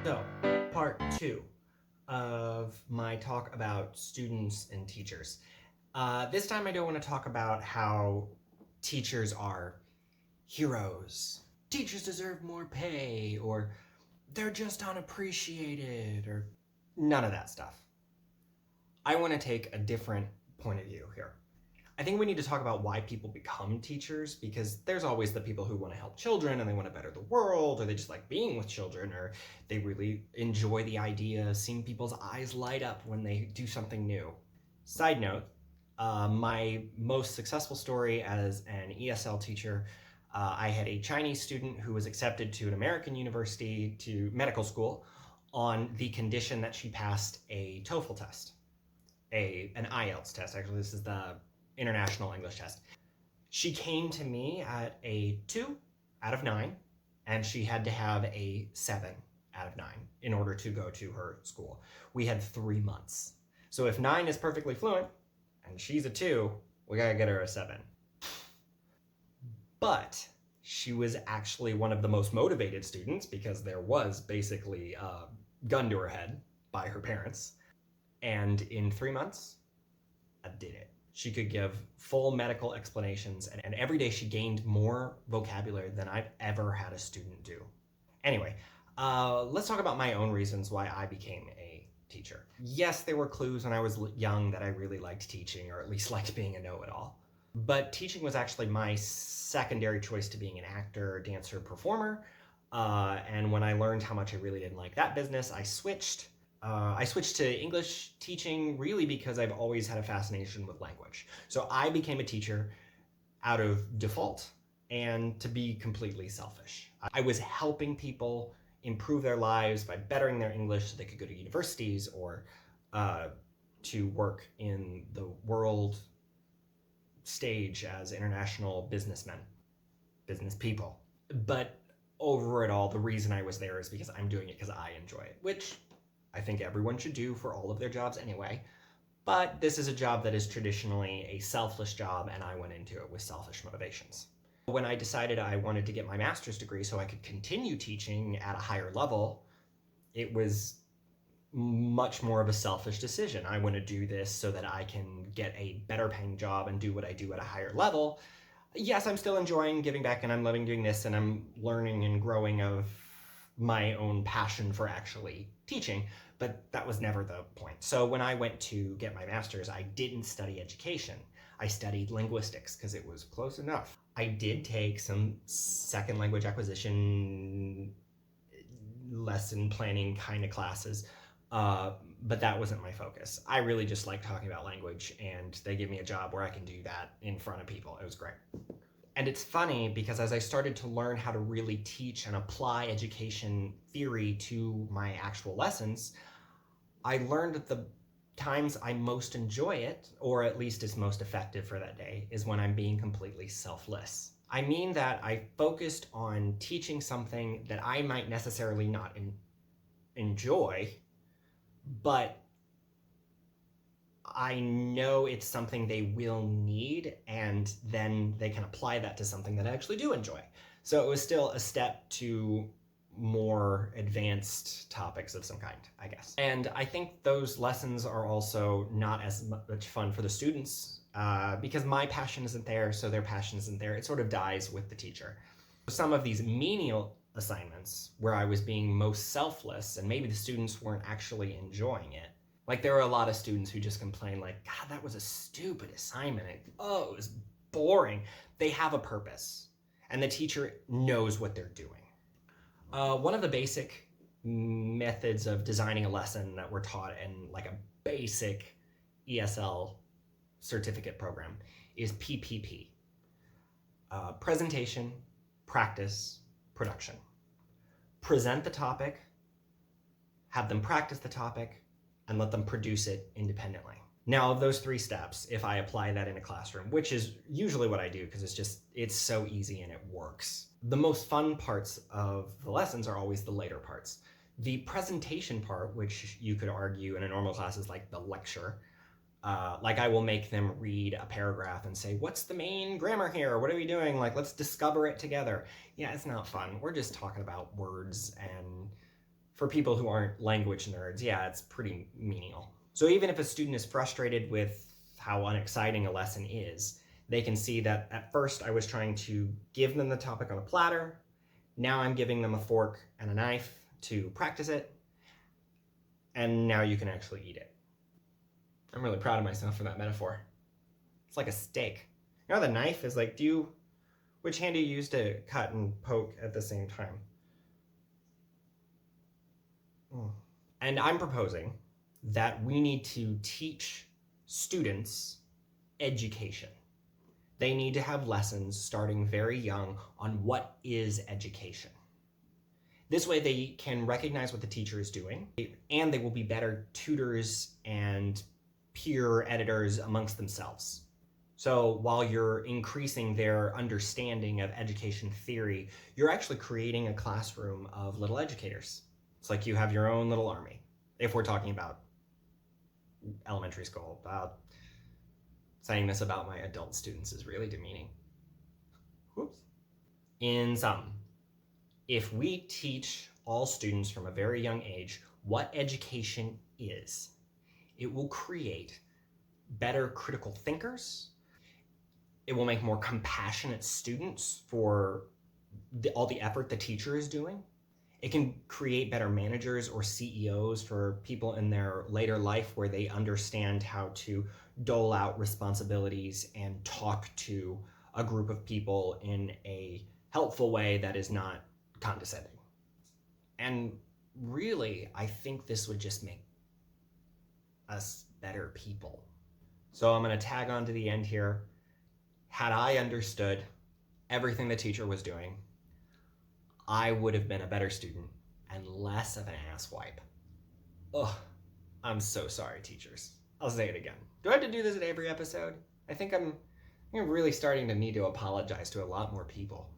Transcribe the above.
So, part two of my talk about students and teachers. This time I don't want to talk about how teachers are heroes. Teachers deserve more pay, or they're just unappreciated, or none of that stuff. I want to take a different point of view here. I think we need to talk about why people become teachers, because there's always the people who want to help children and they want to better the world, or they just like being with children, or they really enjoy the idea of seeing people's eyes light up when they do something new. Side note, my most successful story as an ESL teacher, I had a Chinese student who was accepted to an American university to medical school on the condition that she passed a TOEFL test, an IELTS test. Actually, this is the International English Test. She came to me at a 2 out of 9, and she had to have a 7 out of 9 in order to go to her school. We had 3 months. So if 9 is perfectly fluent, and she's a 2, we gotta get her a 7. But she was actually one of the most motivated students, because there was basically a gun to her head by her parents. And in 3 months, I did it. She could give full medical explanations, and every day she gained more vocabulary than I've ever had a student do. Anyway, let's talk about my own reasons why I became a teacher. Yes, there were clues when I was young that I really liked teaching, or at least liked being a know-it-all. But teaching was actually my secondary choice to being an actor, dancer, performer. And when I learned how much I really didn't like that business, I switched. I switched to English teaching really because I've always had a fascination with language. So I became a teacher out of default and to be completely selfish. I was helping people improve their lives by bettering their English so they could go to universities or to work in the world stage as international businessmen, business people. But over it all, the reason I was there is because I'm doing it because I enjoy it, which I think everyone should do for all of their jobs anyway. But this is a job that is traditionally a selfless job, and I went into it with selfish motivations. When I decided I wanted to get my master's degree so I could continue teaching at a higher level, it was much more of a selfish decision. I want to do this so that I can get a better paying job and do what I do at a higher level. Yes, I'm still enjoying giving back, and I'm loving doing this, and I'm learning and growing of my own passion for actually teaching, but that was never the point. So when I went to get my master's, I didn't study education. I studied linguistics because it was close enough. I did take some second language acquisition, lesson planning kind of classes, but that wasn't my focus. I really just like talking about language, and they give me a job where I can do that in front of people. It was great. And it's funny because as I started to learn how to really teach and apply education theory to my actual lessons, I learned that the times I most enjoy it, or at least is most effective for that day, is when I'm being completely selfless. I mean that I focused on teaching something that I might necessarily not enjoy, but I know it's something they will need, and then they can apply that to something that I actually do enjoy. So it was still a step to more advanced topics of some kind, I guess. And I think those lessons are also not as much fun for the students because my passion isn't there, so their passion isn't there. It sort of dies with the teacher. Some of these menial assignments where I was being most selfless and maybe the students weren't actually enjoying it. Like, there are a lot of students who just complain like, God, that was a stupid assignment. It was boring. They have a purpose, and the teacher knows what they're doing. One of the basic methods of designing a lesson that we're taught in like a basic ESL certificate program is PPP. Presentation, practice, production. Present the topic, have them practice the topic, and let them produce it independently. Now, of those 3 steps, if I apply that in a classroom, which is usually what I do because it's so easy and it works. The most fun parts of the lessons are always the later parts. The presentation part, which you could argue in a normal class is like the lecture, like I will make them read a paragraph and say, what's the main grammar here? What are we doing? Like, let's discover it together. Yeah, it's not fun. We're just talking about words and For people who aren't language nerds, yeah, it's pretty menial. So even if a student is frustrated with how unexciting a lesson is, they can see that at first I was trying to give them the topic on a platter. Now I'm giving them a fork and a knife to practice it. And now you can actually eat it. I'm really proud of myself for that metaphor. It's like a steak. You know, the knife is like, which hand do you use to cut and poke at the same time? And I'm proposing that we need to teach students education. They need to have lessons starting very young on what is education. This way they can recognize what the teacher is doing, and they will be better tutors and peer editors amongst themselves. So while you're increasing their understanding of education theory, you're actually creating a classroom of little educators. It's like you have your own little army, if we're talking about elementary school. Saying this about my adult students is really demeaning. Whoops. In sum, if we teach all students from a very young age what education is, it will create better critical thinkers. It will make more compassionate students for all the effort the teacher is doing. It can create better managers or CEOs for people in their later life where they understand how to dole out responsibilities and talk to a group of people in a helpful way that is not condescending. And really, I think this would just make us better people. So I'm going to tag on to the end here. Had I understood everything the teacher was doing, I would have been a better student and less of an asswipe. Ugh, I'm so sorry, teachers. I'll say it again. Do I have to do this at every episode? I think I'm really starting to need to apologize to a lot more people.